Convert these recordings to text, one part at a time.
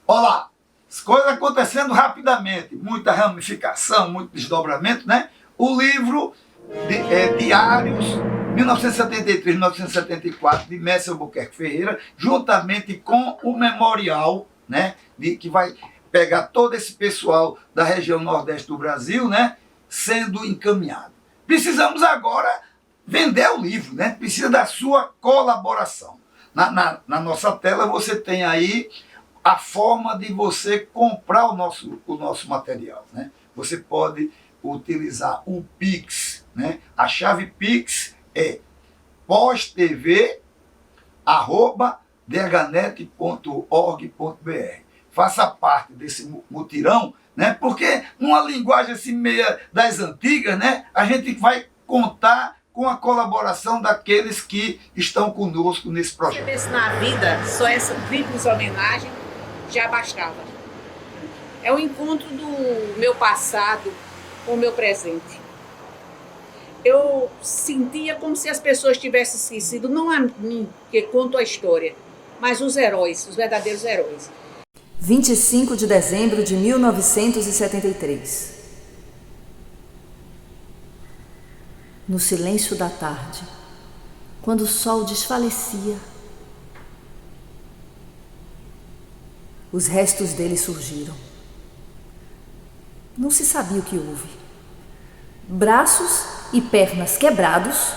Olha lá, as coisas acontecendo rapidamente, muita ramificação, muito desdobramento, né? O livro Diários 1973-1974 de Mestre Albuquerque Ferreira, juntamente com o memorial, né? Que vai pegar todo esse pessoal da região nordeste do Brasil, né? Sendo encaminhado. Precisamos agora vender o livro, né? Precisa da sua colaboração. Na nossa tela você tem aí a forma de você comprar o nosso material, né? Você pode utilizar o Pix, né? A chave Pix é postv@dhnet.org.br. Faça parte desse mutirão, né? Porque numa linguagem assim meia das antigas, né? A gente vai contar com a colaboração daqueles que estão conosco nesse projeto. Se tivesse na vida só essa simples homenagem, já bastava. É o encontro do meu passado com o meu presente. Eu sentia como se as pessoas tivessem esquecido, não a mim, que conto a história, mas os heróis, os verdadeiros heróis. 25 de dezembro de 1973. No silêncio da tarde, quando o sol desfalecia, os restos dele surgiram. Não se sabia o que houve. Braços e pernas quebrados,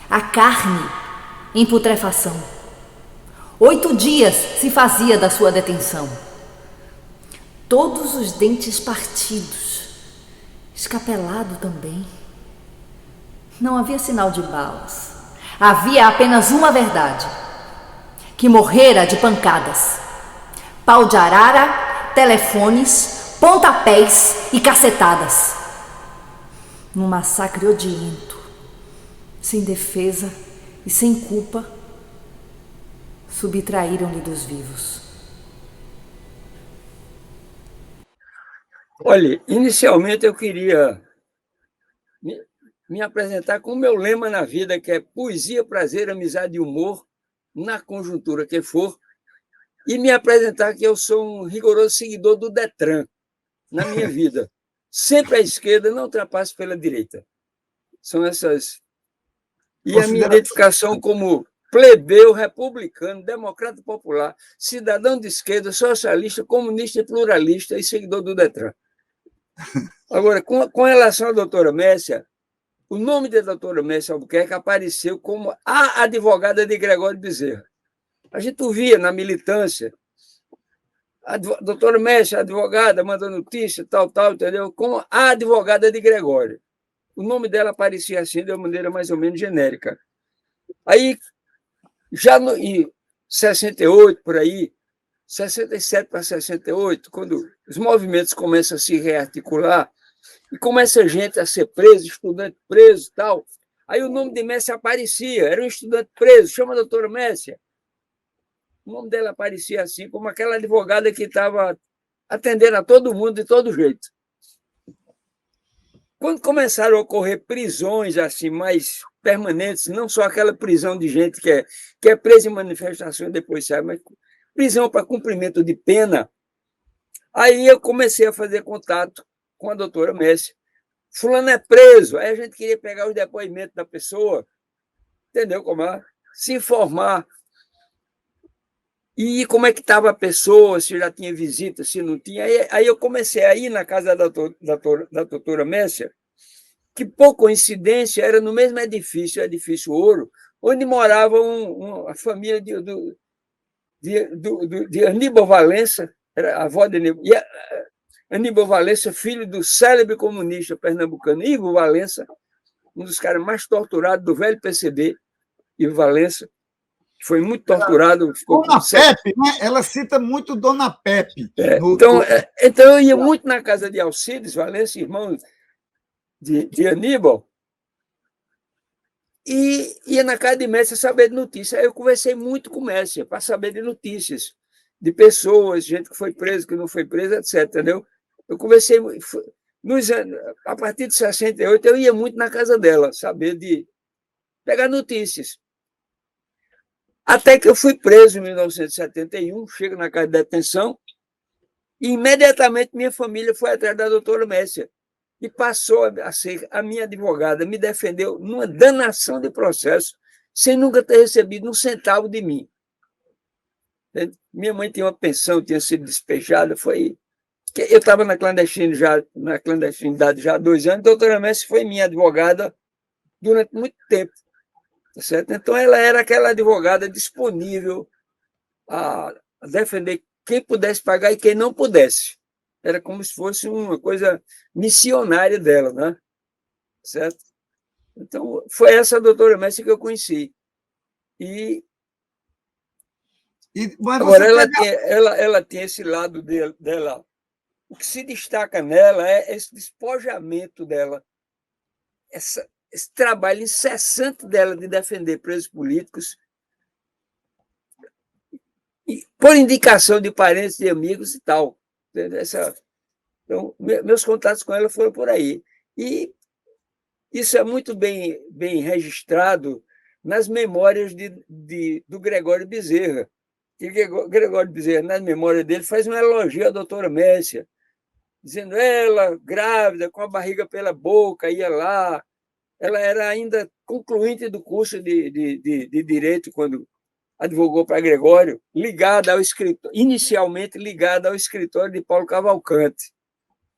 a carne em putrefação. 8 dias se fazia da sua detenção. Todos os dentes partidos, escapelado também. Não havia sinal de balas. Havia apenas uma verdade: que morrera de pancadas, pau de arara, telefones, pontapés e cacetadas. Num massacre odiento, sem defesa e sem culpa, subtraíram-lhe dos vivos. Olha, inicialmente eu queria me apresentar com o meu lema na vida, que é poesia, prazer, amizade e humor, na conjuntura que for, e me apresentar que eu sou um rigoroso seguidor do Detran na minha vida. Sempre à esquerda, não ultrapasso pela direita. São essas. E a minha identificação como plebeu, republicano, democrata popular, cidadão de esquerda, socialista, comunista e pluralista e seguidor do Detran. Agora, com relação à doutora Messia, o nome da doutora Messia Albuquerque apareceu como a advogada de Gregório Bezerra. A gente ouvia na militância, a doutora Messia, advogada, manda notícia, tal, entendeu? Como a advogada de Gregório. O nome dela aparecia assim, de uma maneira mais ou menos genérica. Aí, já em 68, por aí, 67 para 68, quando os movimentos começam a se rearticular, e começa gente a ser preso, estudante preso e tal, aí o nome de Messia aparecia, era um estudante preso, chama a doutora Messia. O nome dela aparecia assim, como aquela advogada que estava atendendo a todo mundo de todo jeito. Quando começaram a ocorrer prisões assim mais permanentes, não só aquela prisão de gente que é presa em manifestação e depois sai, mas prisão para cumprimento de pena, aí eu comecei a fazer contato com a doutora Messia. Fulano é preso, aí a gente queria pegar os depoimentos da pessoa, entendeu como é? Se informar. E como é que estava a pessoa, se já tinha visita, se não tinha. Aí eu comecei a ir na casa da doutora Messia, que, por coincidência, era no mesmo edifício, o Edifício Ouro, onde morava a família de Aníbal Valença, era a avó de Aníbal. E Aníbal Valença, filho do célebre comunista pernambucano Ivo Valença, um dos caras mais torturados do velho PCB, Ivo Valença, que foi muito torturado. Dona Pepe, né? Ela cita muito Dona Pepe. Então, eu ia muito na casa de Alcides Valença, irmão de Aníbal, e ia na casa de Messia saber de notícias. Aí eu conversei muito com Messia para saber de notícias, de pessoas, gente que foi presa, que não foi presa, etc. Entendeu? Eu conversei, a partir de 68, eu ia muito na casa dela, saber de pegar notícias. Até que eu fui preso em 1971, chego na casa de detenção, E imediatamente minha família foi atrás da doutora Messia e passou a ser a minha advogada, me defendeu numa danação de processo, sem nunca ter recebido um centavo de mim. Minha mãe tinha uma pensão, tinha sido despejada, foi... Eu estava na clandestinidade já há 2 anos, a doutora Messi foi minha advogada durante muito tempo. Tá certo? Então, ela era aquela advogada disponível a defender quem pudesse pagar e quem não pudesse. Era como se fosse uma coisa missionária dela, né? Certo? Então, foi essa doutora Messi que eu conheci. Mas agora, ela tem esse lado dela. O que se destaca nela é esse despojamento dela, esse trabalho incessante dela de defender presos políticos, e por indicação de parentes e amigos e tal. Então, meus contatos com ela foram por aí. E isso é muito bem registrado nas memórias do Gregório Bezerra. Que Gregório Bezerra, na memória dele, faz um elogio à doutora Messia, dizendo ela, grávida, com a barriga pela boca, ia lá. Ela era ainda concluinte do curso de Direito, quando advogou para Gregório, inicialmente ligada ao escritório de Paulo Cavalcante,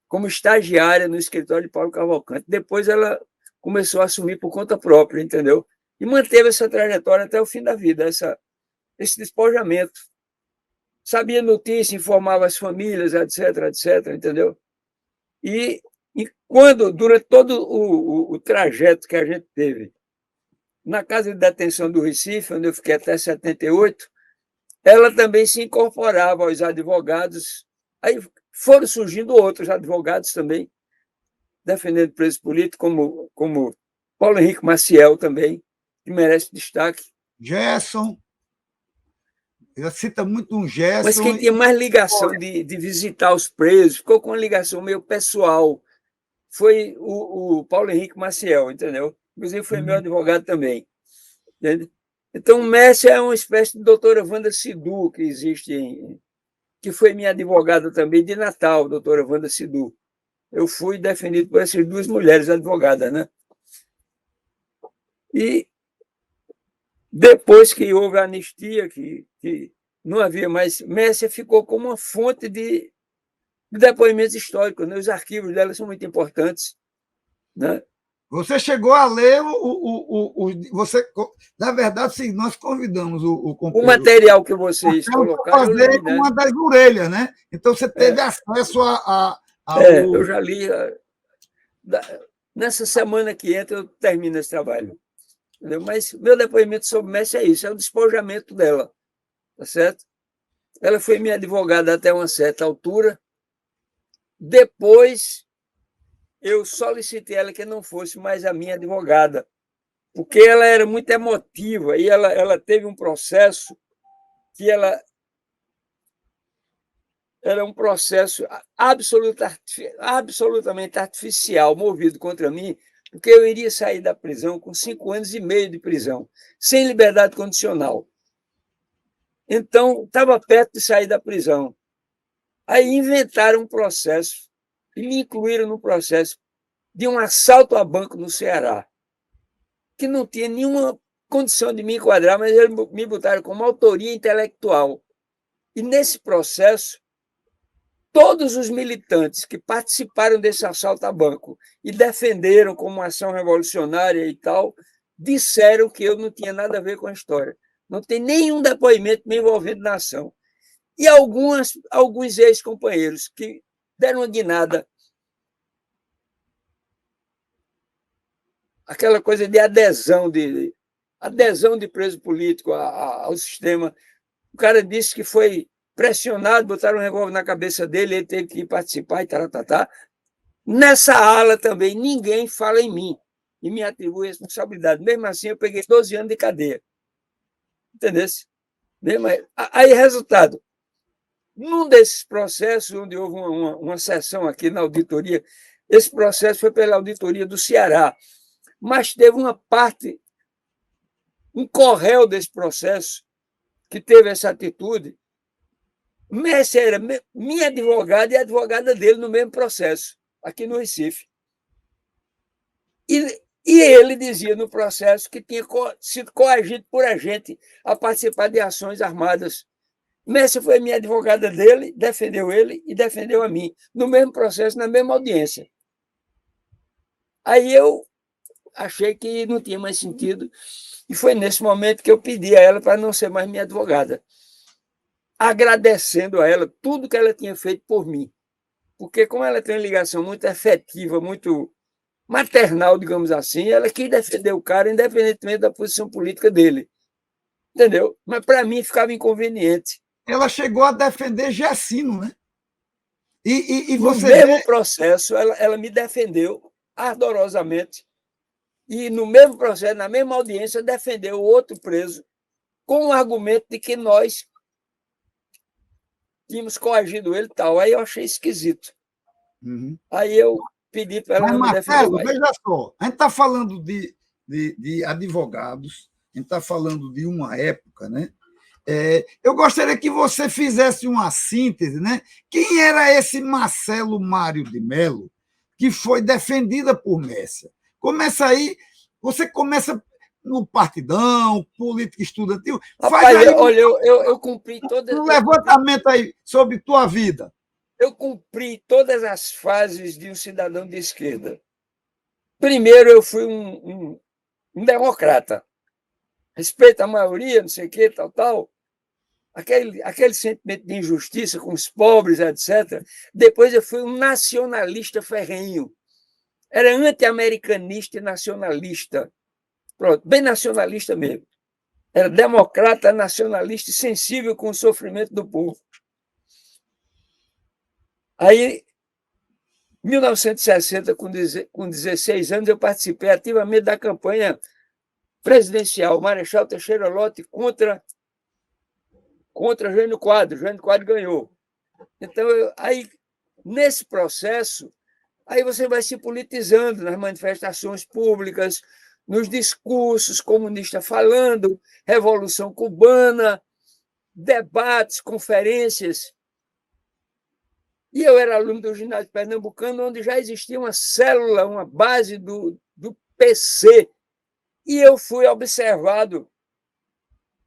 como estagiária no escritório de Paulo Cavalcante. Depois ela começou a assumir por conta própria, entendeu? E manteve essa trajetória até o fim da vida, esse despojamento. Sabia notícia, informava as famílias, etc., etc., entendeu? E quando, durante todo o trajeto que a gente teve na casa de detenção do Recife, onde eu fiquei até 78, ela também se incorporava aos advogados. Aí foram surgindo outros advogados também, defendendo presos políticos, como Paulo Henrique Maciel também, que merece destaque. Gerson. Ela cita muito um Gerson. Mas quem tinha mais ligação de visitar os presos, ficou com uma ligação meio pessoal, foi o Paulo Henrique Maciel, entendeu? Inclusive foi meu advogado também. Entende? Então, Messia é uma espécie de doutora Wanda Sidu, que existe, que foi minha advogada também de Natal, doutora Wanda Sidu. Eu fui defendido por essas 2 mulheres advogadas, né? E depois que houve a anistia, que não havia mais, Messia ficou como uma fonte de depoimentos históricos, né? Os arquivos dela são muito importantes, né? Você chegou a ler você, na verdade, sim, nós convidamos o O material que vocês colocaram, fazer eu li, né? uma das orelhas, né? Então você teve acesso eu já li. Nessa semana que entra, eu termino esse trabalho. Entendeu? Mas meu depoimento sobre Messi é isso, é o despojamento dela, tá certo? Ela foi minha advogada até uma certa altura. Depois, eu solicitei ela que não fosse mais a minha advogada, porque ela era muito emotiva e ela teve um processo que era um processo absolutamente artificial, movido contra mim, porque eu iria sair da prisão com 5 anos e meio de prisão, sem liberdade condicional. Então, estava perto de sair da prisão. Aí inventaram um processo e me incluíram no processo de um assalto a banco no Ceará, que não tinha nenhuma condição de me enquadrar, mas eles me botaram como autoria intelectual. E nesse processo, todos os militantes que participaram desse assalto a banco e defenderam como ação revolucionária e tal, disseram que eu não tinha nada a ver com a história. Não tem nenhum depoimento me envolvendo na ação. E alguns ex-companheiros que deram uma guinada, aquela coisa de adesão de preso político ao sistema. O cara disse que foi pressionado, botaram um revólver na cabeça dele, ele teve que participar e tal. Nessa ala também, ninguém fala em mim e me atribui responsabilidade. Mesmo assim, eu peguei 12 anos de cadeia. Entendeu? Aí, resultado, num desses processos, onde houve uma sessão aqui na auditoria, esse processo foi pela auditoria do Ceará, mas teve uma parte, um corréu desse processo, que teve essa atitude, Messi era minha advogada e a advogada dele no mesmo processo, aqui no Recife. E ele dizia no processo que tinha sido coagido por a gente a participar de ações armadas. Messi foi minha advogada dele, defendeu ele e defendeu a mim, no mesmo processo, na mesma audiência. Aí eu achei que não tinha mais sentido, e foi nesse momento que eu pedi a ela para não ser mais minha advogada, agradecendo a ela tudo que ela tinha feito por mim. Porque como ela tem uma ligação muito afetiva, muito maternal, digamos assim, ela quis defender o cara, independentemente da posição política dele. Entendeu? Mas para mim ficava inconveniente. Ela chegou a defender Gessino, né? E No você mesmo vê... processo, ela me defendeu ardorosamente. E no mesmo processo, na mesma audiência, defendeu o outro preso com o argumento de que nós tínhamos coagido ele e tal. Aí eu achei esquisito. Uhum. Aí eu pedi para ela Mas, não me defender Marcelo, mais. veja só, a gente está falando de advogados, a gente está falando de uma época, né? Eu gostaria que você fizesse uma síntese, né? Quem era esse Marcelo Mário de Mello que foi defendida por Messia? Começa aí, você começa no Partidão, política estudantil, faz Rapaz, aí olha, eu cumpri todas. um levantamento aí sobre tua vida. Eu cumpri todas as fases de um cidadão de esquerda. Primeiro, eu fui um democrata. Respeito à maioria, não sei o quê, tal, tal. Aquele sentimento de injustiça com os pobres, etc. Depois, eu fui um nacionalista ferrenho. Era anti-americanista e nacionalista. Pronto, bem nacionalista mesmo. Era democrata, nacionalista e sensível com o sofrimento do povo. Aí, em 1960, com 16 anos, eu participei ativamente da campanha presidencial, Marechal Teixeira Lott contra Jânio Quadros. Jânio Quadros ganhou. Então, aí, nesse processo, aí você vai se politizando nas manifestações públicas, nos discursos comunistas falando, Revolução Cubana, debates, conferências. E eu era aluno do ginásio pernambucano, onde já existia uma célula, uma base do PC. E eu fui observado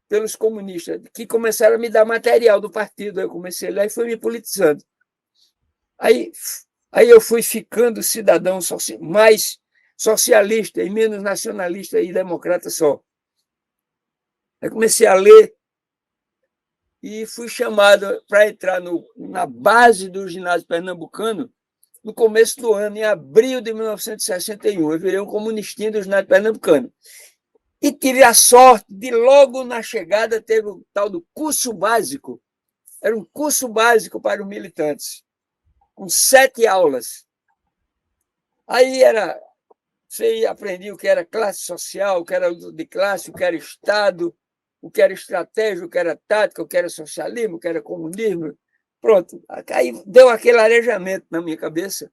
pelos comunistas, que começaram a me dar material do partido. Eu comecei lá e fui me politizando. Aí eu fui ficando cidadão mais socialista e menos nacionalista e democrata só. Aí comecei a ler e fui chamado para entrar na base do ginásio pernambucano no começo do ano, em abril de 1961. Eu virei um comunistinho do ginásio pernambucano. E tive a sorte de, logo na chegada, ter o tal do curso básico. Era um curso básico para os militantes, com 7 aulas. Aí você aprendia o que era classe social, o que era luta de classe, o que era Estado, o que era estratégia, o que era tática, o que era socialismo, o que era comunismo. Pronto. Aí deu aquele arejamento na minha cabeça.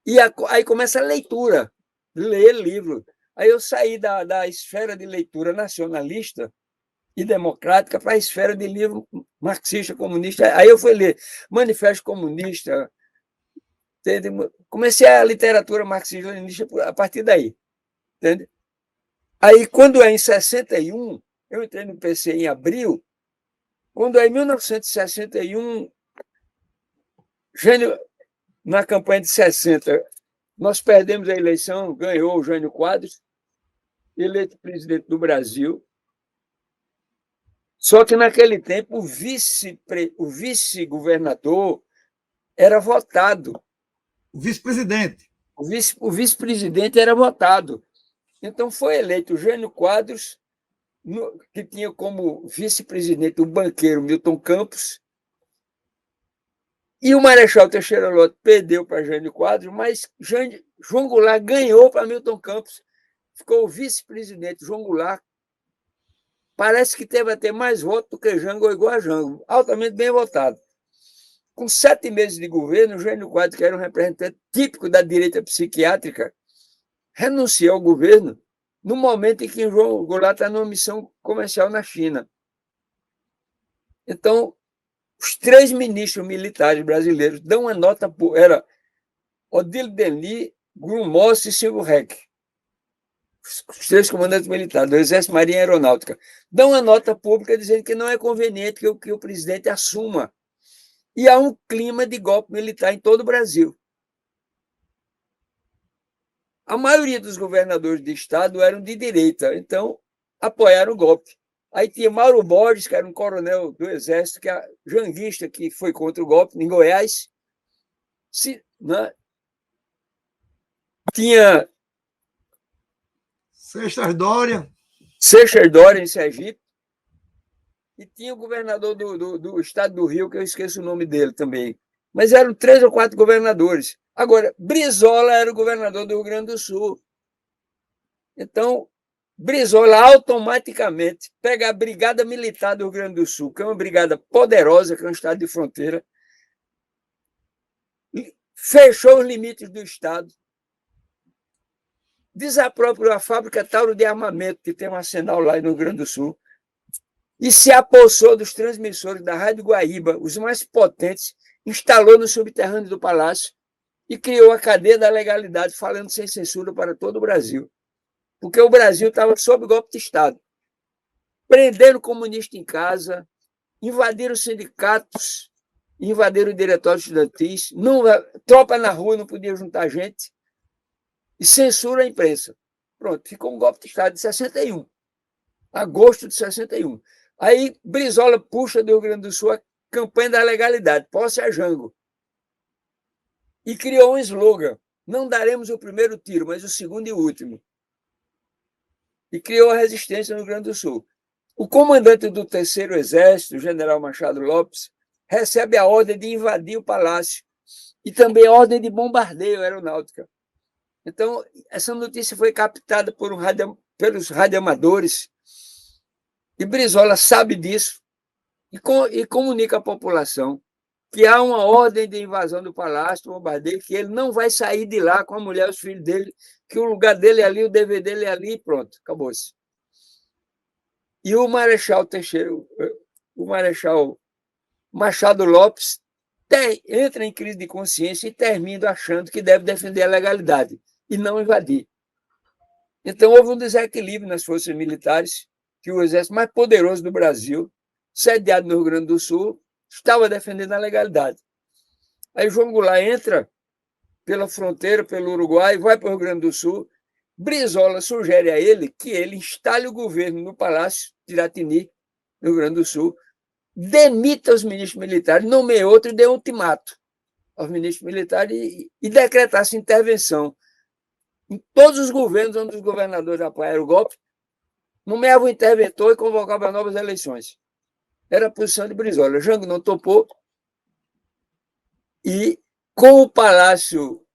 E aí começa a leitura, ler livro. Aí eu saí da esfera de leitura nacionalista e democrática para a esfera de livro marxista, comunista. Aí eu fui ler Manifesto Comunista. Comecei a literatura marxista-leninista a partir daí. Entende? Aí, quando é em 61, eu entrei no PC em abril, quando é em 1961, na campanha de 60, nós perdemos a eleição, ganhou o Jânio Quadros, eleito presidente do Brasil. Só que, naquele tempo, o vice-governador era votado. O vice-presidente. O vice-presidente era votado. Então, foi eleito o Jânio Quadros, que tinha como vice-presidente o banqueiro Milton Campos, e o Marechal Teixeira Lott perdeu para Jânio Quadros, mas João Goulart ganhou para Milton Campos. Ficou o vice-presidente João Goulart. Parece que teve até mais votos do que Jango, ou igual a Jango. Altamente bem votado. Com 7 meses de governo, Jânio Quadros, que era um representante típico da direita psiquiátrica, renunciou ao governo no momento em que João Goulart está numa missão comercial na China. Então, Os 3 ministros militares brasileiros dão uma nota, era Odile Denis, Grumos e Silvio Reck, os 3 comandantes militares do Exército, Marinha e Aeronáutica, dão uma nota pública dizendo que não é conveniente que o presidente assuma. E há um clima de golpe militar em todo o Brasil. A maioria dos governadores de estado eram de direita, então apoiaram o golpe. Aí tinha Mauro Borges, que era um coronel do Exército, que é janguista, que foi contra o golpe em Goiás. Né? Tinha Seixas Dória. Seixas Dória, em Sergipe. E tinha o governador do estado do Rio, que eu esqueço o nome dele também. Mas eram 3 ou 4 governadores. Agora, Brizola era o governador do Rio Grande do Sul. Então, Brizola automaticamente pega a Brigada Militar do Rio Grande do Sul, que é uma brigada poderosa, que é um estado de fronteira, fechou os limites do estado, desapropriou a fábrica Tauro de Armamento, que tem um arsenal lá no Rio Grande do Sul, e se apossou dos transmissores da Rádio Guaíba, os mais potentes, instalou no subterrâneo do Palácio e criou a cadeia da legalidade, falando sem censura para todo o Brasil. Porque o Brasil estava sob golpe de Estado. Prenderam comunista em casa, invadiram sindicatos, invadiram diretórios estudantis, tropa na rua não podia juntar gente, e censura a imprensa. Pronto, ficou um golpe de Estado de 61, agosto de 61. Aí Brizola puxa do Rio Grande do Sul a campanha da legalidade, posse a Jango, e criou um slogan: não daremos o primeiro tiro, mas o segundo e o último. E criou a resistência no Rio Grande do Sul. O comandante do 3º Exército, o general Machado Lopes, recebe a ordem de invadir o palácio e também a ordem de bombardeio aeronáutica. Então, essa notícia foi captada pelos radioamadores, e Brizola sabe disso e comunica à população que há uma ordem de invasão do palácio, do bombardeio, que ele não vai sair de lá com a mulher e os filhos dele, que o lugar dele é ali, o dever dele é ali, e pronto, acabou-se. E o Marechal Machado Lopes entra em crise de consciência e termina achando que deve defender a legalidade e não invadir. Então, houve um desequilíbrio nas forças militares, que o exército mais poderoso do Brasil, sediado no Rio Grande do Sul, estava defendendo a legalidade. Aí João Goulart entra pela fronteira, pelo Uruguai, vai para o Rio Grande do Sul. Brizola sugere a ele que ele instale o governo no Palácio de Iratini, no Rio Grande do Sul, demita os ministros militares, nomeia outro e dê um ultimato aos ministros militares e decretasse intervenção em todos os governos onde os governadores apoiaram o golpe, nomeava o interventor e convocava novas eleições. Era a posição de Brizola. Jango não topou e, com o Palácio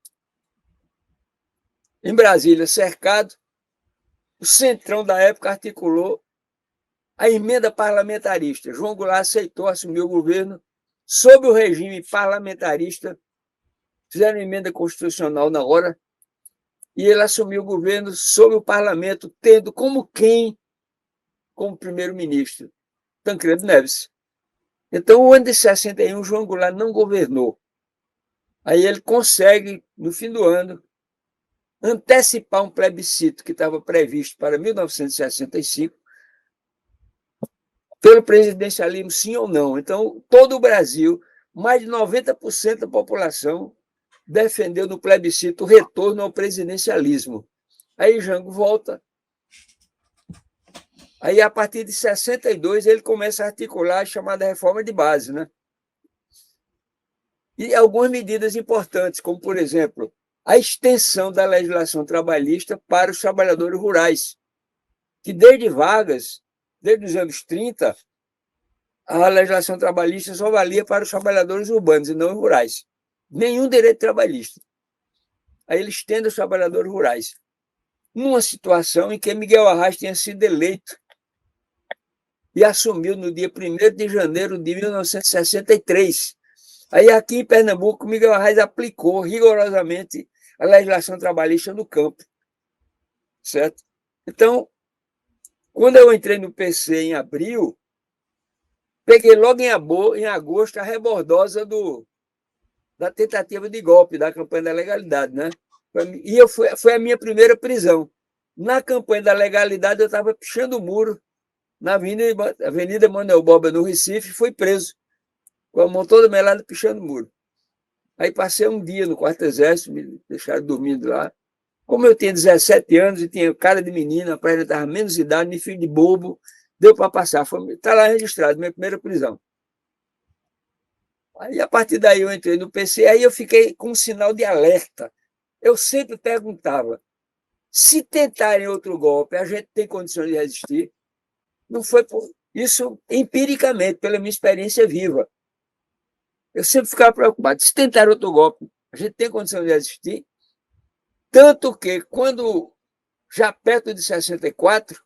em Brasília cercado, o centrão da época articulou a emenda parlamentarista. João Goulart aceitou assumir o governo sob o regime parlamentarista, fizeram emenda constitucional na hora, e ele assumiu o governo sob o parlamento, tendo como primeiro-ministro, Tancredo Neves. Então, o ano de 61, João Goulart não governou. Aí ele consegue, no fim do ano, antecipar um plebiscito que estava previsto para 1965, pelo presidencialismo, sim ou não. Então, todo o Brasil, mais de 90% da população, defendeu no plebiscito o retorno ao presidencialismo. Aí Jango volta. Aí, a partir de 62, ele começa a articular a chamada reforma de base, né? E algumas medidas importantes, como, por exemplo, a extensão da legislação trabalhista para os trabalhadores rurais, que desde Vargas, desde os anos 30, a legislação trabalhista só valia para os trabalhadores urbanos e não rurais. Nenhum direito trabalhista. Aí ele estende aos trabalhadores rurais. Numa situação em que Miguel Arraes tinha sido eleito e assumiu no dia 1º de janeiro de 1963. Aí aqui em Pernambuco, Miguel Arraes aplicou rigorosamente a legislação trabalhista no campo. Certo? Então, quando eu entrei no PC em abril, peguei logo em agosto a rebordosa da tentativa de golpe, da campanha da legalidade, né? E foi a minha primeira prisão. Na campanha da legalidade, eu estava pichando o muro na Avenida Manuel Boba, no Recife, e fui preso, com a mão toda melada, pichando o muro. Aí passei um dia no quarto exército, me deixaram dormindo lá. Como eu tinha 17 anos e tinha cara de menina, a praia estava menos idade, nem filho de bobo, deu para passar. Está lá registrado, minha primeira prisão. Aí, a partir daí, eu entrei no PC, aí eu fiquei com um sinal de alerta. Eu sempre perguntava, se tentarem outro golpe, a gente tem condições de resistir? Não foi por isso empiricamente, pela minha experiência viva. Eu sempre ficava preocupado. Se tentar outro golpe, a gente tem condição de resistir? Tanto que, quando, já perto de 64,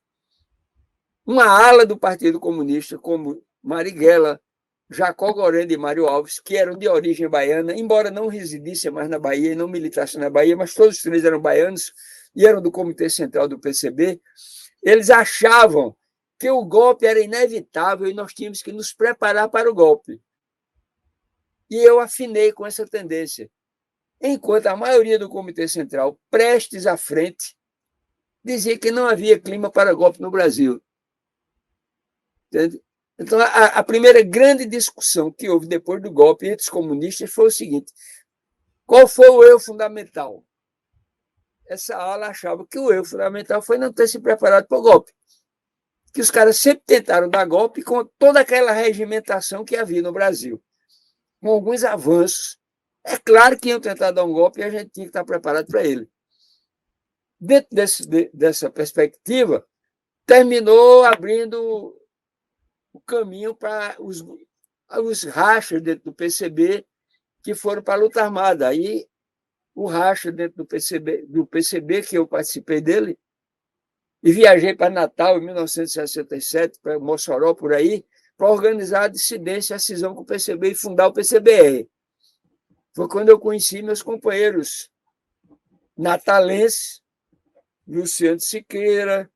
uma ala do Partido Comunista, como Marighella, Jacó Gorende e Mário Alves, que eram de origem baiana, embora não residissem mais na Bahia e não militassem na Bahia, mas todos os três eram baianos e eram do Comitê Central do PCB, eles achavam que o golpe era inevitável e nós tínhamos que nos preparar para o golpe. E eu afinei com essa tendência. Enquanto a maioria do Comitê Central, prestes à frente, dizia que não havia clima para golpe no Brasil. Entende? Então, a primeira grande discussão que houve depois do golpe entre os comunistas foi o seguinte: qual foi o erro fundamental? Essa ala achava que o erro fundamental foi não ter se preparado para o golpe. Que os caras sempre tentaram dar golpe com toda aquela regimentação que havia no Brasil, com alguns avanços. É claro que iam tentar dar um golpe e a gente tinha que estar preparado para ele. Dentro dessa perspectiva, terminou abrindo o caminho para os rachas dentro do PCB que foram para a luta armada. Aí, o racha dentro do PCB, que eu participei dele, e viajei para Natal em 1967, para Mossoró, por aí, para organizar a dissidência, a cisão com o PCB e fundar o PCBR. Foi quando eu conheci meus companheiros natalenses, Luciano Siqueira,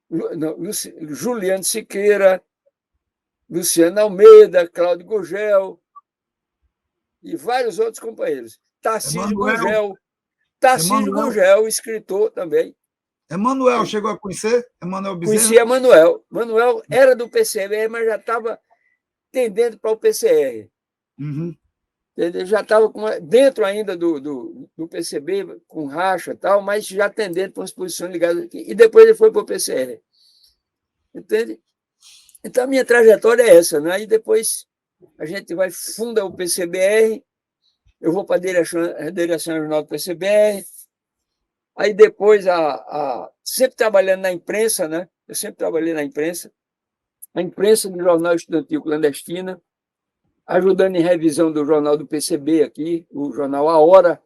Juliano Siqueira, Luciano Almeida, Cláudio Gurgel e vários outros companheiros. Tarcísio Gurgel, escritor também. Emanuel, chegou a conhecer? Emanuel Bezerra? Conhecia Manuel. Manuel era do PCB, mas já estava tendendo para o PCR. Uhum. Ele já estava dentro ainda do PCB, com racha e tal, mas já tendendo para umas posições ligadas aqui. E depois ele foi para o PCR. Entende? Então, a minha trajetória é essa, né? Aí depois a gente funda o PCBR, eu vou para a direção regional do PCBR, aí depois, sempre trabalhando na imprensa, né? Eu sempre trabalhei na imprensa, a imprensa do Jornal Estudantil Clandestina, ajudando em revisão do jornal do PCB aqui, o jornal A Hora,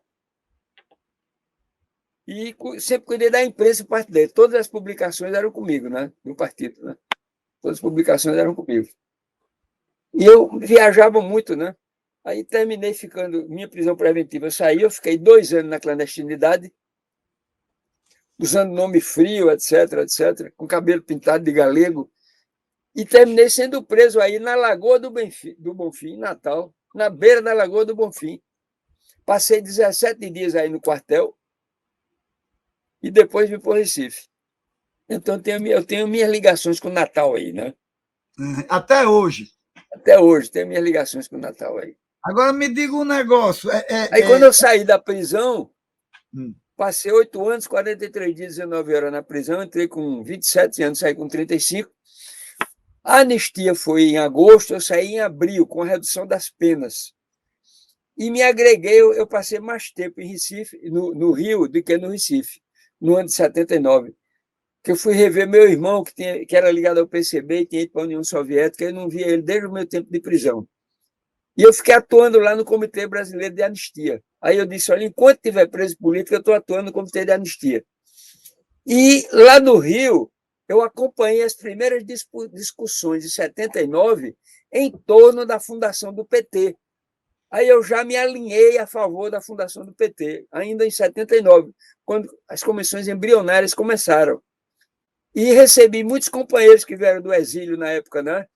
e sempre cuidei da imprensa partidária. Todas as publicações eram comigo, né? Do partido, né? Todas as publicações eram comigo. E eu viajava muito, né? Aí terminei ficando, minha prisão preventiva saí, eu fiquei 2 anos na clandestinidade, usando nome frio, etc., etc., com cabelo pintado de galego, e terminei sendo preso aí na Lagoa do Bonfim, em Natal, na beira da Lagoa do Bonfim. Passei 17 dias aí no quartel e depois vim para o Recife. Então, eu tenho minhas ligações com o Natal aí, né? Até hoje? Até hoje, tenho minhas ligações com o Natal aí. Agora, me diga um negócio. Quando eu saí da prisão, passei 8 anos, 43 dias, 19 horas na prisão, entrei com 27 anos, saí com 35. A anistia foi em agosto, eu saí em abril, com a redução das penas. E me agreguei, eu passei mais tempo em Recife, no Rio, do que no Recife, no ano de 79. Que eu fui rever meu irmão, que era ligado ao PCB e tinha ido para a União Soviética, e eu não via ele desde o meu tempo de prisão. E eu fiquei atuando lá no Comitê Brasileiro de Anistia. Aí eu disse, olha, enquanto tiver preso político, eu estou atuando no Comitê de Anistia. E lá no Rio, eu acompanhei as primeiras discussões de 79 em torno da fundação do PT. Aí eu já me alinhei a favor da fundação do PT, ainda em 79, quando as comissões embrionárias começaram. E recebi muitos companheiros que vieram do exílio na época, né?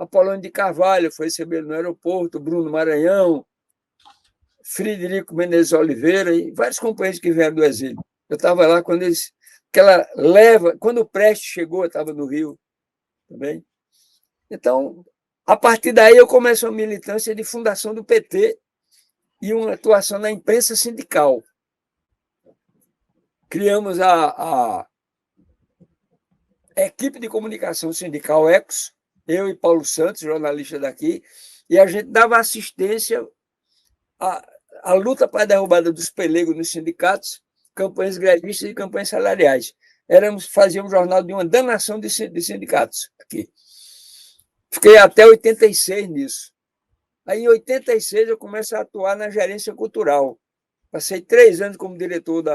Apolônio de Carvalho foi receber no aeroporto, Bruno Maranhão, Frederico Menezes Oliveira e vários companheiros que vieram do exílio. Eu estava lá quando quando o Prestes chegou, eu estava no Rio também. Então, a partir daí eu comecei uma militância de fundação do PT e uma atuação na imprensa sindical. Criamos a equipe de comunicação sindical ECOS, eu e Paulo Santos, jornalista daqui, e a gente dava assistência à luta para a derrubada dos pelegos nos sindicatos, campanhas grevistas e campanhas salariais. Fazíamos jornal de uma danação de sindicatos aqui. Fiquei até 86 nisso. Aí, em 86, eu começo a atuar na gerência cultural. Passei 3 anos como diretor de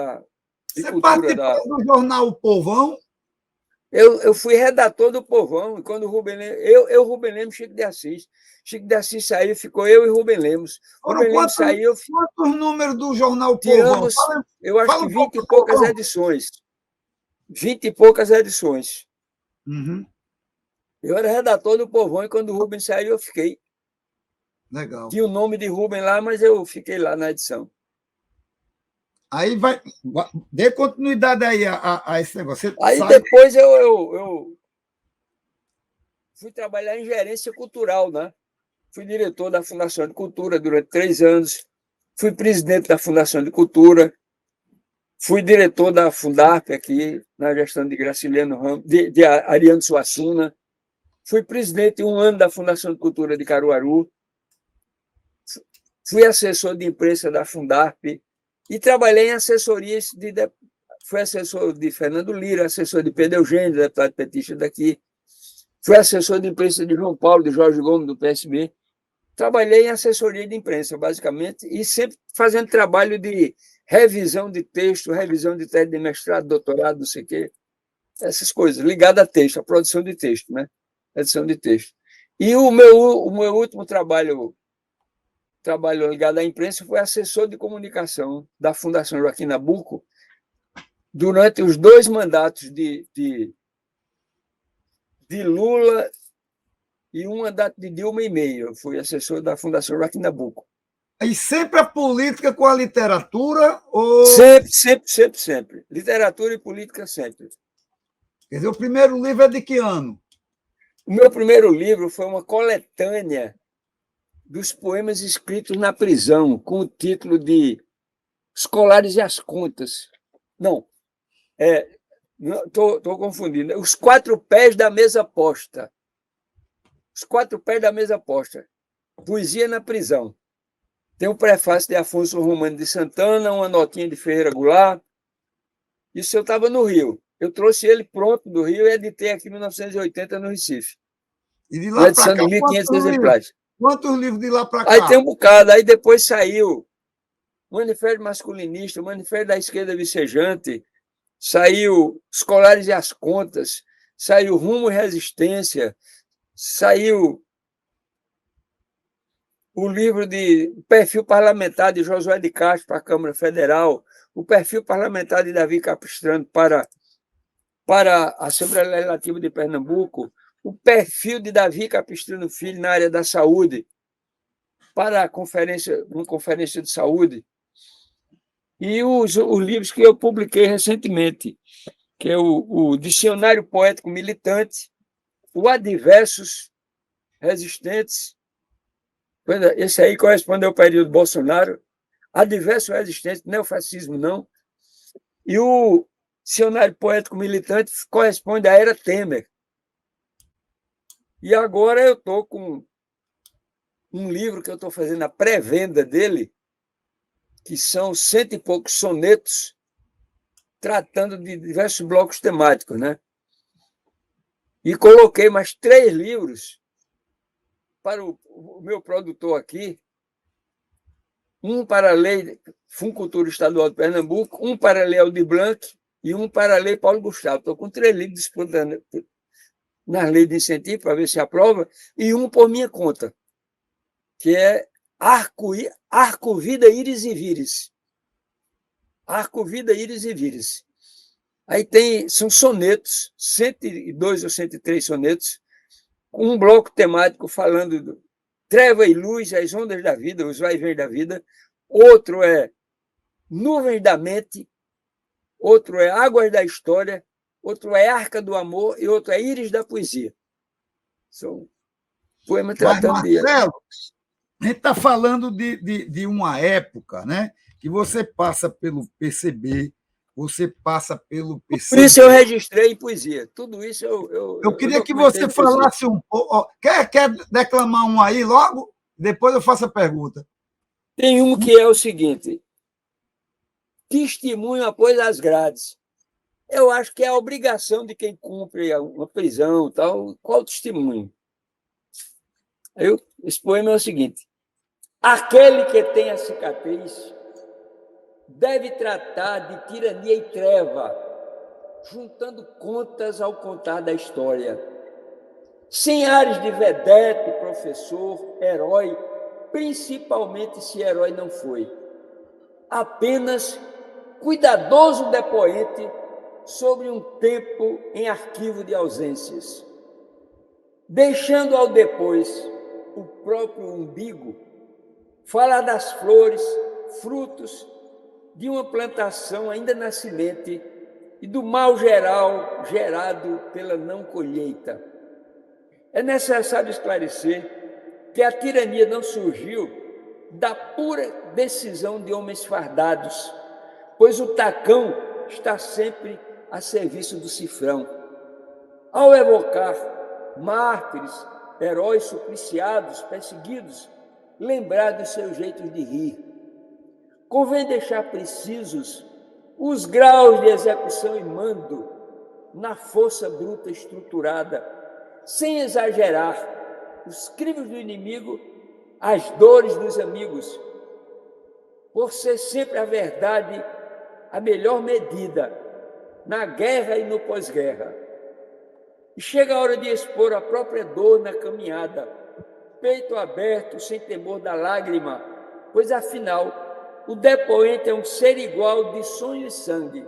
Você cultura participou do jornal O Povão? Eu fui redator do Povão, e quando o Rubem Lemos, Rubem Lemos, Chico de Assis. Chico de Assis saiu, ficou eu e Rubem Lemos. Foram quantos números do jornal O Tiramos, Povão? eu acho que 20 e poucas edições. 20 e poucas edições. Uhum. Eu era redator do Povão, e quando o Rubem saiu, eu fiquei. Legal. Tinha o nome de Rubem lá, mas eu fiquei lá na edição. Aí dê continuidade aí a esse negócio. Aí depois eu fui trabalhar em gerência cultural, né? Fui diretor da Fundação de Cultura durante 3 anos, fui presidente da Fundação de Cultura, fui diretor da Fundarp aqui, na gestão de Graciliano Ramos, de Ariano Suassuna, fui presidente 1 ano da Fundação de Cultura de Caruaru, fui assessor de imprensa da Fundarp e trabalhei em assessorias fui assessor de Fernando Lira, assessor de Pedro Eugênio, deputado petista daqui, fui assessor de imprensa de João Paulo, de Jorge Gomes, do PSB. Trabalhei em assessoria de imprensa, basicamente, e sempre fazendo trabalho de revisão de texto, revisão de tese de mestrado, doutorado, não sei o quê, essas coisas, ligadas a texto, a produção de texto, né? Edição de texto. E o meu último trabalho ligado à imprensa foi assessor de comunicação da Fundação Joaquim Nabuco durante os 2 mandatos de Lula e um mandato de Dilma e meio. Eu fui assessor da Fundação Joaquim Nabuco. E sempre a política com a literatura? Ou... Sempre. Literatura e política sempre. Quer dizer, o primeiro livro é de que ano? O meu primeiro livro foi uma coletânea dos poemas escritos na prisão, com o título de Escolares e as Contas. Não, estou confundindo. Os 4 pés da mesa posta. Os 4 pés da mesa posta. Poesia na prisão. Tem um prefácio de Afonso Romano de Santana, uma notinha de Ferreira Goulart. Isso eu estava no Rio. Eu trouxe ele pronto do Rio e editei aqui em 1980 no Recife. E de lá para cá, de 1.500 exemplares. Quantos livros de lá para cá? Aí tem um bocado. Aí depois saiu Manifesto Masculinista, Manifesto da Esquerda Vicejante, saiu Escolares e as Contas, saiu Rumo e Resistência, saiu o livro de Perfil Parlamentar de Josué de Castro para a Câmara Federal, o Perfil Parlamentar de Davi Capistrano para a Assembleia Legislativa de Pernambuco, o perfil de Davi Capistrano Filho na área da saúde para uma conferência de saúde, e os livros que eu publiquei recentemente, que é o Dicionário Poético Militante, o Adversos Resistentes, esse aí corresponde ao período Bolsonaro, Adversos Resistentes, neofascismo não, e o Dicionário Poético Militante corresponde à era Temer. E agora eu estou com um livro que eu estou fazendo a pré-venda dele, que são 100 e poucos sonetos, tratando de diversos blocos temáticos, né? E coloquei mais 3 livros para o meu produtor aqui, um para a Lei Funcultura Estadual de Pernambuco, um para a Lei Aldir Blanc e um para a Lei Paulo Gustavo. Estou com 3 livros disputando nas leis de incentivo para ver se aprova, e um por minha conta, que é Arco, Vida, Íris e Vires. Arco, Vida, Íris e Vires. Aí são sonetos, 102 ou 103 sonetos, um bloco temático falando do treva e luz, as ondas da vida, os vai e vem da vida. Outro é nuvens da mente. Outro é águas da história. Outro é arca do amor. E outro é íris da poesia. São poemas tratando de... Marcelo, a gente está falando de uma época, né, que você passa pelo PCB, você passa pelo PCB. Por isso eu registrei em poesia. Tudo isso eu queria que você falasse um pouco. Quer declamar um aí logo? Depois eu faço a pergunta. Tem um que é o seguinte: testemunho após as grades. Eu acho que é a obrigação de quem cumpre uma prisão, tal. Qual o testemunho? Esse poema é o seguinte: aquele que tem a cicatriz deve tratar de tirania e treva, juntando contas ao contar da história. Sem ares de vedete, professor, herói, principalmente se herói não foi. Apenas cuidadoso depoente sobre um tempo em arquivo de ausências, deixando ao depois o próprio umbigo falar das flores, frutos de uma plantação ainda nascente e do mal geral gerado pela não colheita. É necessário esclarecer que a tirania não surgiu da pura decisão de homens fardados, pois o tacão está sempre a serviço do cifrão. Ao evocar mártires, heróis supliciados, perseguidos, lembrar dos seus jeitos de rir. Convém deixar precisos os graus de execução e mando na força bruta estruturada, sem exagerar os crimes do inimigo, as dores dos amigos, por ser sempre a verdade a melhor medida na guerra e no pós-guerra. E chega a hora de expor a própria dor na caminhada, peito aberto, sem temor da lágrima, pois afinal o depoente é um ser igual de sonho e sangue.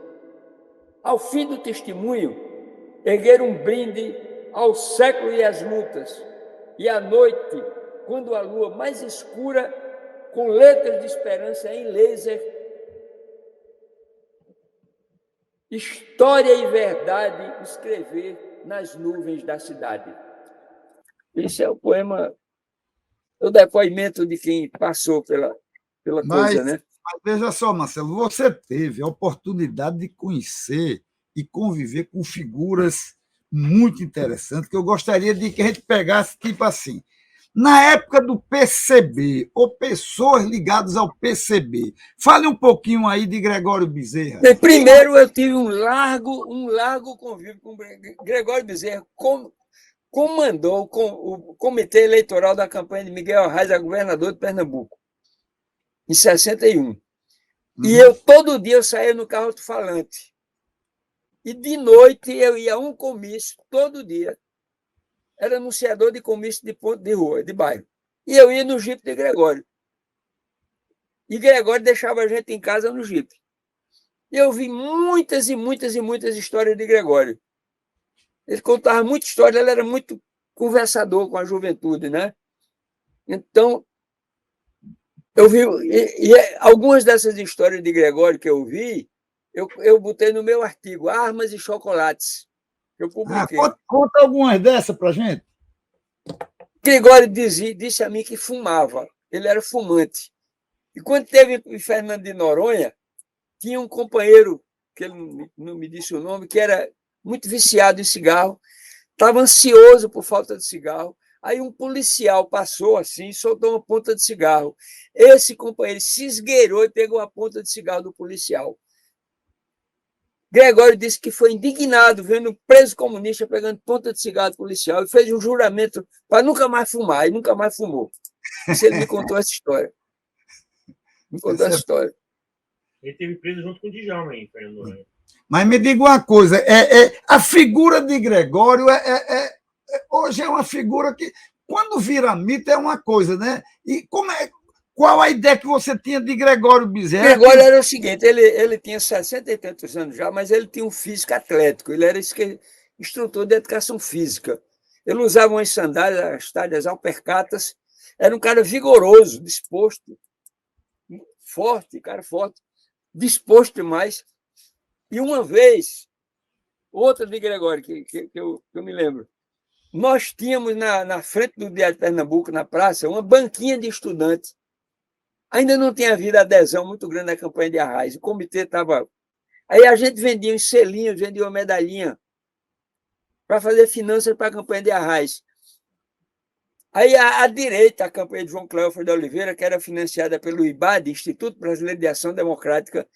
Ao fim do testemunho, erguer um brinde ao século e às lutas, e à noite, quando a lua mais escura, com letras de esperança em laser, história e verdade escrever nas nuvens da cidade. Esse é o poema, o depoimento de quem passou pela coisa, né? Mas veja só, Marcelo, você teve a oportunidade de conhecer e conviver com figuras muito interessantes, que eu gostaria de que a gente pegasse, tipo assim, na época do PCB, ou pessoas ligadas ao PCB. Fale um pouquinho aí de Gregório Bezerra. Primeiro, eu tive um largo convívio com Gregório Bezerra, comandou o comitê eleitoral da campanha de Miguel Arraes a governador de Pernambuco, em 61. E eu, todo dia, eu saía no carro alto-falante. E de noite eu ia a um comício, todo dia. Era anunciador de comício de ponto de rua, de bairro. E eu ia no jipe de Gregório. E Gregório deixava a gente em casa no jipe. E eu vi muitas e muitas e muitas histórias de Gregório. Ele contava muita história, ele era muito conversador com a juventude, né? Então, eu vi... algumas dessas histórias de Gregório que eu vi, eu botei no meu artigo, Armas e Chocolates. Eu publiquei. Conta algumas dessas para a gente. Gregório disse a mim que fumava. Ele era fumante. E quando teve em Fernando de Noronha, tinha um companheiro, que ele não me disse o nome, que era muito viciado em cigarro, estava ansioso por falta de cigarro. Aí um policial passou assim, soltou uma ponta de cigarro. Esse companheiro se esgueirou e pegou a ponta de cigarro do policial. Gregório disse que foi indignado vendo um preso comunista pegando ponta de cigarro do policial e fez um juramento para nunca mais fumar, e nunca mais fumou. Isso ele me contou essa história. Ele teve preso junto com o Djalma aí, Fernando. Mas me diga uma coisa, a figura de Gregório hoje é uma figura que, quando vira mito, é uma coisa, né? E qual a ideia que você tinha de Gregório Bezerra? Gregório era o seguinte, ele tinha 60 e tantos anos já, mas ele tinha um físico atlético, ele era instrutor de educação física. Ele usava umas sandálias, as tais alpercatas. Era um cara vigoroso, disposto, forte, cara forte, disposto demais. E uma vez, outra de Gregório, que eu me lembro, nós tínhamos na frente do Diário de Pernambuco, na praça, uma banquinha de estudantes. Ainda não tinha havido adesão muito grande na campanha de Arraes. O comitê estava... Aí a gente vendia uns selinhos, vendia uma medalhinha para fazer finanças para a campanha de Arraes. Aí a direita, a campanha de João Cleófilo de Oliveira, que era financiada pelo IBAD, Instituto Brasileiro de Ação Democrática,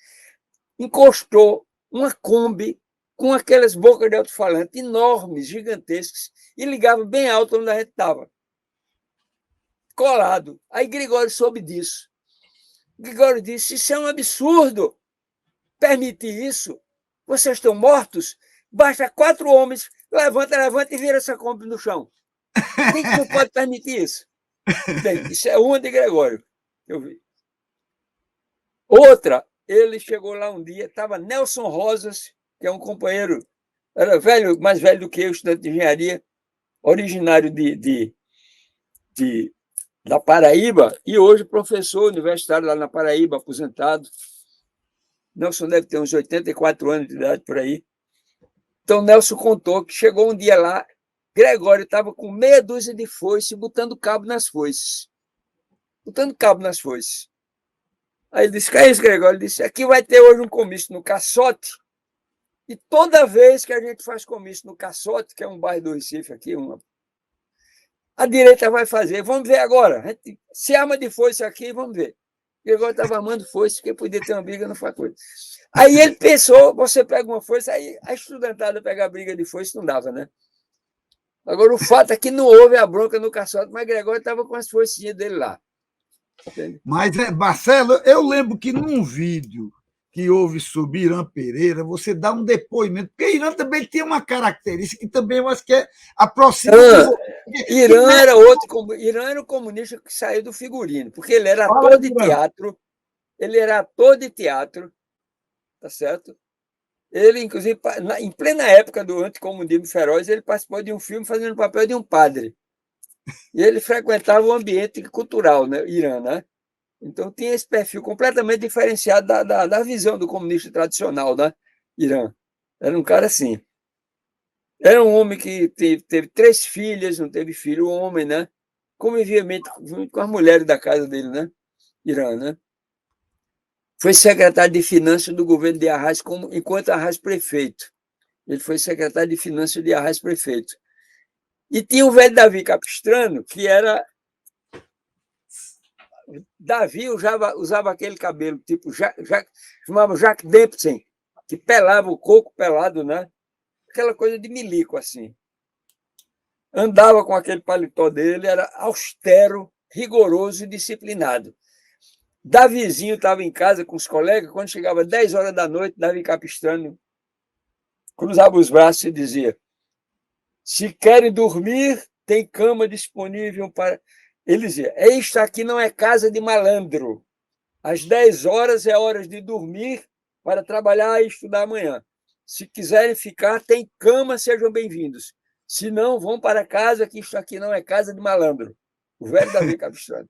encostou uma Kombi com aquelas bocas de alto-falante enormes, gigantescas, e ligava bem alto onde a gente estava. Colado. Aí Gregório soube disso. Gregório disse, isso é um absurdo. Permitir isso? Vocês estão mortos? Basta 4 homens, levanta e vira essa Kombi no chão. Quem que não pode permitir isso? Bem, isso é uma de Gregório. Eu vi. Outra, ele chegou lá um dia, estava Nelson Rosas, que é um companheiro, era velho, mais velho do que eu, estudante de engenharia, originário da Paraíba, e hoje professor universitário lá na Paraíba, aposentado. Nelson deve ter uns 84 anos de idade por aí. Então, Nelson contou que chegou um dia lá, Gregório estava com meia dúzia de foices, botando cabo nas foices. Botando cabo nas foices. Aí ele disse, que é isso, Gregório? Ele disse, aqui vai ter hoje um comício no Caçote, e toda vez que a gente faz comício no Caçote, que é um bairro do Recife aqui, a direita vai fazer. Vamos ver agora. A gente se arma de foice aqui, vamos ver. Gregório estava armando foice, porque podia ter uma briga no faculdade. Aí ele pensou, você pega uma foice, aí a estudantada pegar briga de foice não dava, né? Agora, o fato é que não houve a bronca no Caçote, mas Gregório estava com as foicinhas dele lá. Entende? Mas, Marcelo, eu lembro que num vídeo que houve sobre Irã Pereira, você dá um depoimento, porque Irã também tem uma característica que também eu acho que aproxima Irã era outro, Irã era o comunista que saiu do figurino, porque ele era ator de teatro, tá certo? Ele, inclusive, em plena época do anticomunismo feroz, ele participou de um filme fazendo o papel de um padre. E ele frequentava o ambiente cultural, né, Irã, né? Então, tinha esse perfil completamente diferenciado da visão do comunista tradicional, né? Irã. Era um cara assim. Era um homem que teve 3 filhas, não teve filho, um homem, né? Convivia muito com as mulheres da casa dele, né? Irã, né? Foi secretário de Finanças do governo de Arraes, enquanto Arraes prefeito. Ele foi secretário de Finanças de Arraes prefeito. E tinha o velho Davi Capistrano, que era... Davi usava aquele cabelo, tipo, chamava Jack Dempsey, que pelava o coco pelado, né? Aquela coisa de milico, assim. Andava com aquele paletó dele, era austero, rigoroso e disciplinado. Davizinho estava em casa com os colegas, quando chegava 10 horas da noite, Davi Capistrano cruzava os braços e dizia, se querem dormir, tem cama disponível para... Ele dizia, isto aqui não é casa de malandro. Às 10 horas é hora de dormir para trabalhar e estudar amanhã. Se quiserem ficar, tem cama, sejam bem-vindos. Se não, vão para casa, que isto aqui não é casa de malandro. O velho Davi Capistrano.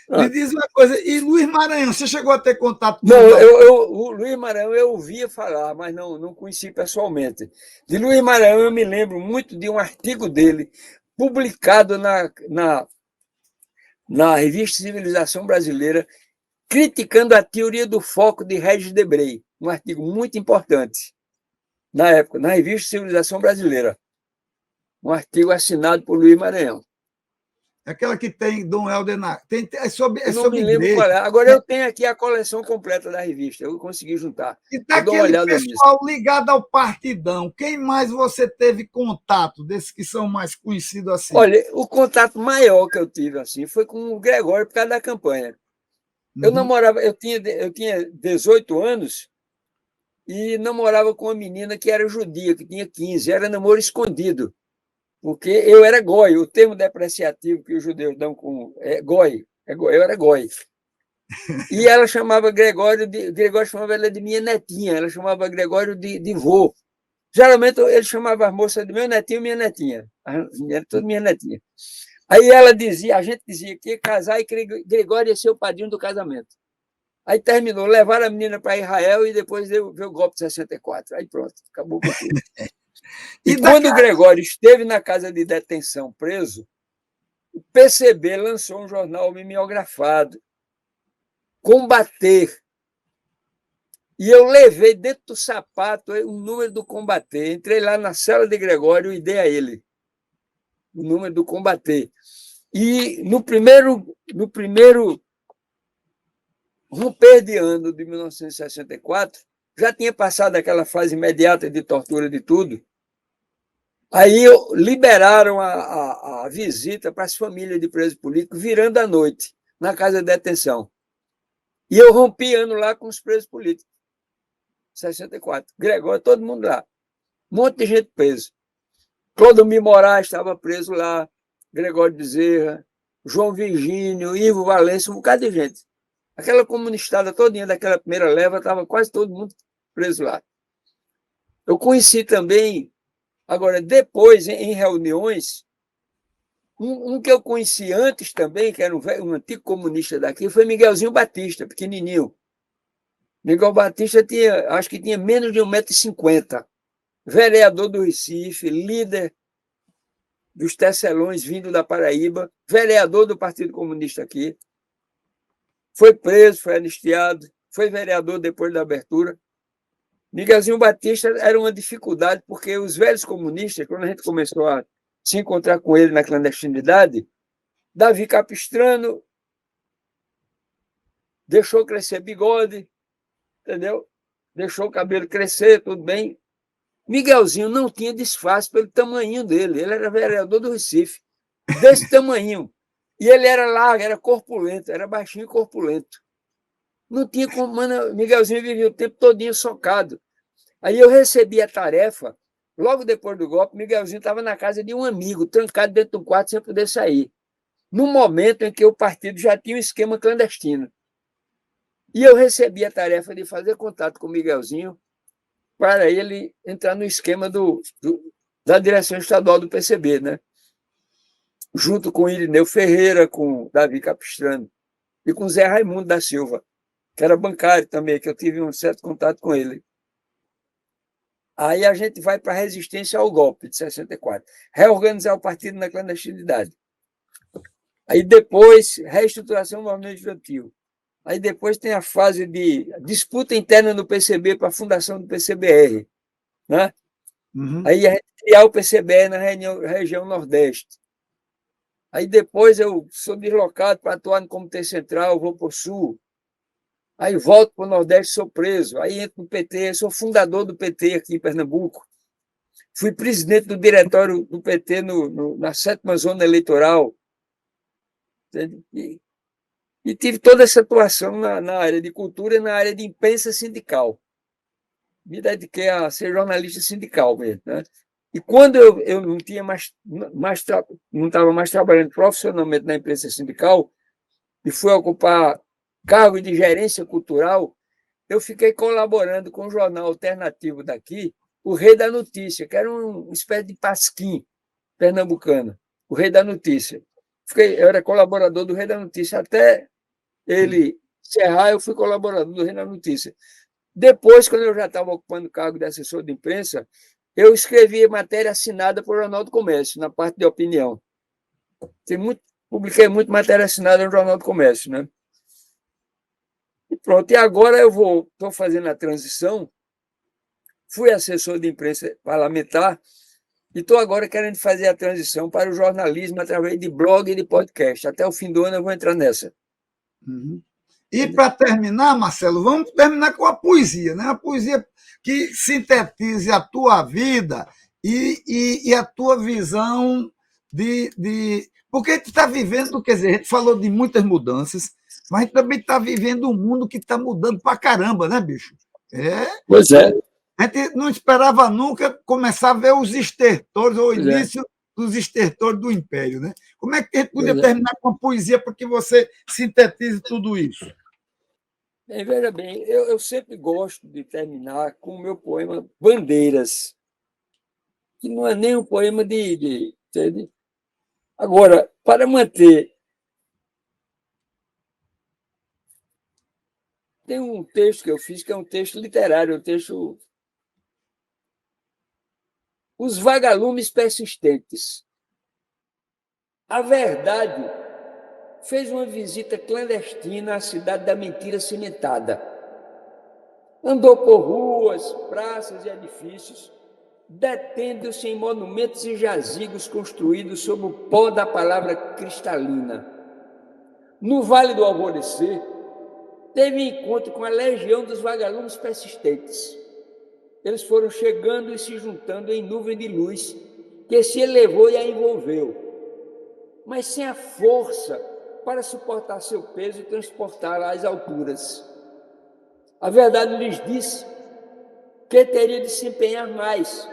Me diz uma coisa, e Luiz Maranhão, você chegou a ter contato com Não, o Luiz Maranhão eu ouvia falar, mas não conheci pessoalmente. De Luiz Maranhão eu me lembro muito de um artigo dele, publicado na revista Civilização Brasileira, criticando a teoria do foco de Regis Debray, um artigo muito importante, na época, na revista Civilização Brasileira. Um artigo assinado por Luiz Maranhão. Aquela que tem Dom Helder é sobre não me lembro igreja. Qual é. Agora eu tenho aqui a coleção completa da revista, eu consegui juntar. E daquele pessoal ligado ao Partidão, quem mais você teve contato, desses que são mais conhecidos assim? Olha, o contato maior que eu tive assim foi com o Gregório por causa da campanha. Eu namorava, eu tinha 18 anos e namorava com uma menina que era judia, que tinha 15, era namoro escondido. Porque eu era goi, o termo depreciativo que os judeus dão com goi, eu era goi. E ela chamava Gregório chamava ela de minha netinha, ela chamava Gregório de vô. Geralmente ele chamava as moças de meu netinho e minha netinha. Todas minha netinha. Aí ela dizia, a gente dizia que ia casar e que Gregório ia ser o padrinho do casamento. Aí terminou, levaram a menina para Israel e depois veio o golpe de 64. Aí pronto, acabou com tudo. E quando o Gregório esteve na casa de detenção preso, o PCB lançou um jornal mimeografado, Combater. E eu levei dentro do sapato o número do Combater. Entrei lá na cela de Gregório e dei a ele o número do Combater. E no primeiro romper de ano de 1964, já tinha passado aquela fase imediata de tortura de tudo. Aí liberaram a visita para as famílias de presos políticos, virando a noite, na casa de detenção. E eu rompi ano lá com os presos políticos. 64. Gregório, todo mundo lá. Um monte de gente preso. Clodomir Moraes estava preso lá, Gregório Bezerra, João Virgínio, Ivo Valença, um bocado de gente. Aquela comunistada todinha daquela primeira leva, estava quase todo mundo preso lá. Eu conheci também, agora, depois, em reuniões, um que eu conheci antes também, que era um antigo comunista daqui, foi Miguelzinho Batista, pequenininho. Miguel Batista acho que tinha menos de 1,50 m, vereador do Recife, líder dos Tecelões vindo da Paraíba, vereador do Partido Comunista aqui. Foi preso, foi anistiado, foi vereador depois da abertura. Miguelzinho Batista era uma dificuldade, porque os velhos comunistas, quando a gente começou a se encontrar com ele na clandestinidade, Davi Capistrano deixou crescer bigode, entendeu? Deixou o cabelo crescer, tudo bem. Miguelzinho não tinha disfarce pelo tamanho dele. Ele era vereador do Recife, desse tamanho. E ele era largo, era corpulento, era baixinho e corpulento. Não tinha como, mano, Miguelzinho vivia o tempo todinho socado. Aí eu recebi a tarefa, logo depois do golpe, Miguelzinho estava na casa de um amigo, trancado dentro do quarto sem poder sair. No momento em que o partido já tinha um esquema clandestino. E eu recebi a tarefa de fazer contato com o Miguelzinho para ele entrar no esquema da direção estadual do PCB, né? Junto com Irineu Ferreira, com Davi Capistrano e com Zé Raimundo da Silva, que era bancário também, que eu tive um certo contato com ele. Aí a gente vai para a resistência ao golpe de 64, reorganizar o partido na clandestinidade. Aí depois, reestruturação do movimento estudantil. Aí depois tem a fase de disputa interna no PCB para a fundação do PCBR. Né? Uhum. Aí a gente criar o PCBR na região Nordeste. Aí depois eu sou deslocado para atuar no Comitê Central, vou para o Sul. Aí volto para o Nordeste, sou preso. Aí entro no PT, sou fundador do PT aqui em Pernambuco. Fui presidente do diretório do PT na 7ª Zona Eleitoral. E tive toda essa atuação na área de cultura e na área de imprensa sindical. Me dediquei a ser jornalista sindical mesmo. Né? E quando eu não tinha não estava mais trabalhando profissionalmente na imprensa sindical e fui ocupar cargo de gerência cultural, eu fiquei colaborando com o jornal alternativo daqui, o Rei da Notícia, que era uma espécie de pasquim pernambucano, o Rei da Notícia. Eu era colaborador do Rei da Notícia até ele encerrar, eu fui colaborador do Rei da Notícia. Depois, quando eu já estava ocupando o cargo de assessor de imprensa, eu escrevi matéria assinada por Jornal do Comércio, na parte de opinião. Publiquei muito matéria assinada no Jornal do Comércio. Né? E pronto, e agora estou fazendo a transição, fui assessor de imprensa parlamentar e estou agora querendo fazer a transição para o jornalismo através de blog e de podcast. Até o fim do ano eu vou entrar nessa. Uhum. E para terminar, Marcelo, vamos terminar com a poesia, né? A poesia que sintetize a tua vida e a tua visão de... Porque a gente está vivendo, quer dizer, a gente falou de muitas mudanças, mas a gente também está vivendo um mundo que está mudando para caramba, né, bicho? Pois é. A gente não esperava nunca começar a ver os estertores, ou o início dos estertores do Império, né? Como é que a gente podia terminar com a poesia para que você sintetize tudo isso? Veja bem, eu sempre gosto de terminar com o meu poema Bandeiras. que não é nem um poema entende? Agora, para manter... Tem um texto que eu fiz, que é um texto literário, um texto... Os vagalumes persistentes. A verdade fez uma visita clandestina à cidade da mentira cimentada. Andou por ruas, praças e edifícios, detendo-se em monumentos e jazigos construídos sob o pó da palavra cristalina. No Vale do Alvorecer, teve encontro com a legião dos vagalumes persistentes. Eles foram chegando e se juntando em nuvem de luz que se elevou e a envolveu, mas sem a força para suportar seu peso e transportá-la às alturas. A verdade lhes disse que teria de se empenhar mais,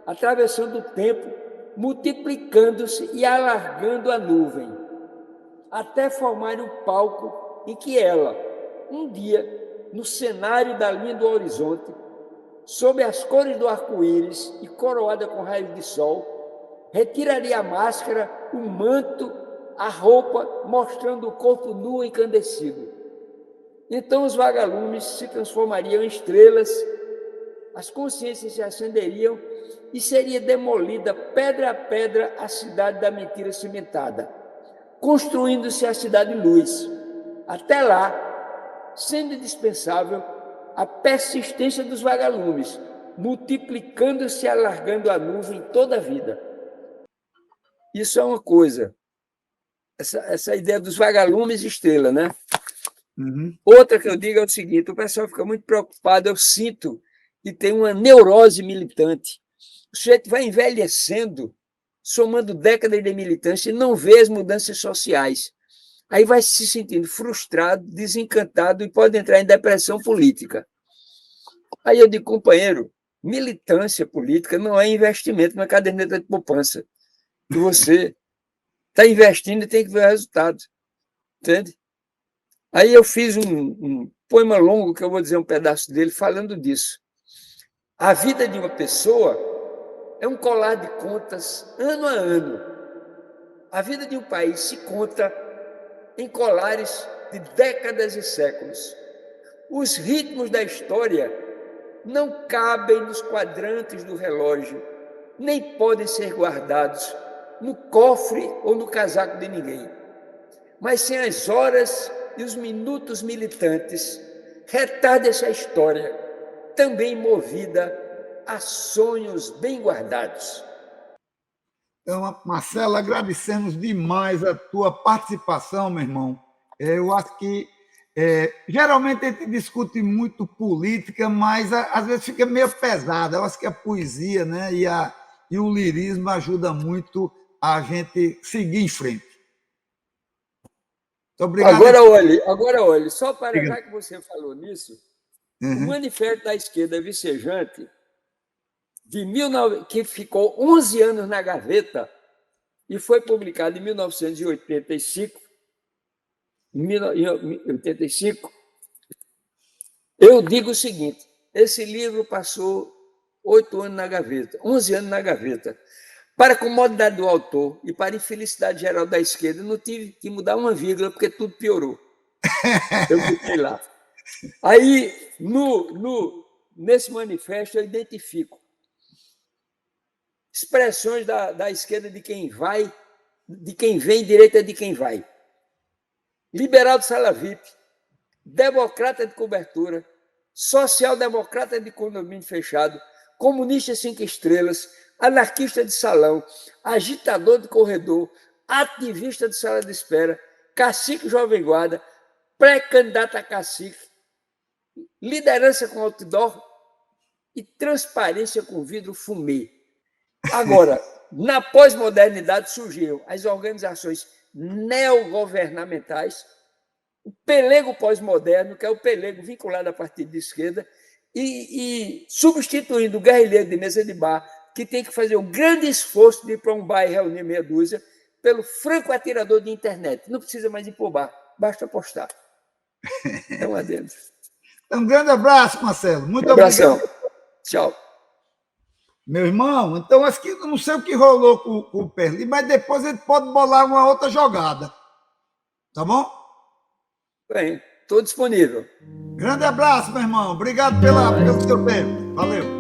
atravessando o tempo, multiplicando-se e alargando a nuvem, até formar um palco em que ela, um dia, no cenário da linha do horizonte, sob as cores do arco-íris e coroada com raios de sol, retiraria a máscara, o manto, a roupa, mostrando o corpo nu encandecido. Então os vagalumes se transformariam em estrelas, as consciências se acenderiam e seria demolida pedra a pedra a cidade da mentira cimentada, construindo-se a cidade-luz. Até lá, sendo indispensável a persistência dos vagalumes, multiplicando-se e alargando a nuvem toda a vida. Isso é uma coisa, essa ideia dos vagalumes e estrela, né? Uhum. Outra que eu digo é o seguinte: o pessoal fica muito preocupado, eu sinto que tem uma neurose militante. O sujeito vai envelhecendo, somando décadas de militância, e não vê as mudanças sociais. Aí vai se sentindo frustrado, desencantado e pode entrar em depressão política. Aí eu digo, companheiro, militância política não é investimento na caderneta de poupança. Que você está investindo e tem que ver o resultado. Entende? Aí eu fiz um poema longo, que eu vou dizer um pedaço dele, falando disso. A vida de uma pessoa é um colar de contas ano a ano. A vida de um país se conta em colares de décadas e séculos. Os ritmos da história não cabem nos quadrantes do relógio, nem podem ser guardados no cofre ou no casaco de ninguém. Mas sem as horas e os minutos militantes, retarda-se a história, também movida a sonhos bem guardados. Então, Marcelo, agradecemos demais a tua participação, meu irmão. Eu acho que geralmente a gente discute muito política, mas às vezes fica meio pesado. Eu acho que a poesia, né, e o lirismo ajuda muito a gente seguir em frente. Muito obrigado. Agora olhe, só para, já que você falou nisso, o Manifesto da Esquerda Vicejante, que ficou 11 anos na gaveta e foi publicado em 1985, eu digo o seguinte: esse livro passou 8 anos na gaveta, 11 anos na gaveta. Para a comodidade do autor e para a infelicidade geral da esquerda, não tive que mudar uma vírgula, porque tudo piorou. Eu fiquei lá. Aí, nesse manifesto, eu identifico expressões da esquerda de quem vai, de quem vem, direita de quem vai. Liberal de sala VIP, democrata de cobertura, social-democrata de condomínio fechado, comunista 5 estrelas, anarquista de salão, agitador de corredor, ativista de sala de espera, cacique jovem guarda, pré-candidato a cacique, liderança com outdoor e transparência com vidro fumê. Agora, na pós-modernidade surgiram as organizações neogovernamentais, o pelego pós-moderno, que é o pelego vinculado a partido de esquerda, e substituindo o guerrilheiro de mesa de bar, que tem que fazer um grande esforço de ir para um bar e reunir meia dúzia, pelo franco atirador de internet. Não precisa mais ir para o bar, basta apostar. É um adendo. Um grande abraço, Marcelo. Muito Um abração. obrigado. Tchau. Meu irmão, então acho que eu não sei o que rolou com o Perli, mas depois ele pode bolar uma outra jogada. Tá bom? Bem, estou disponível. Grande abraço, meu irmão. Obrigado pelo seu tempo. Valeu.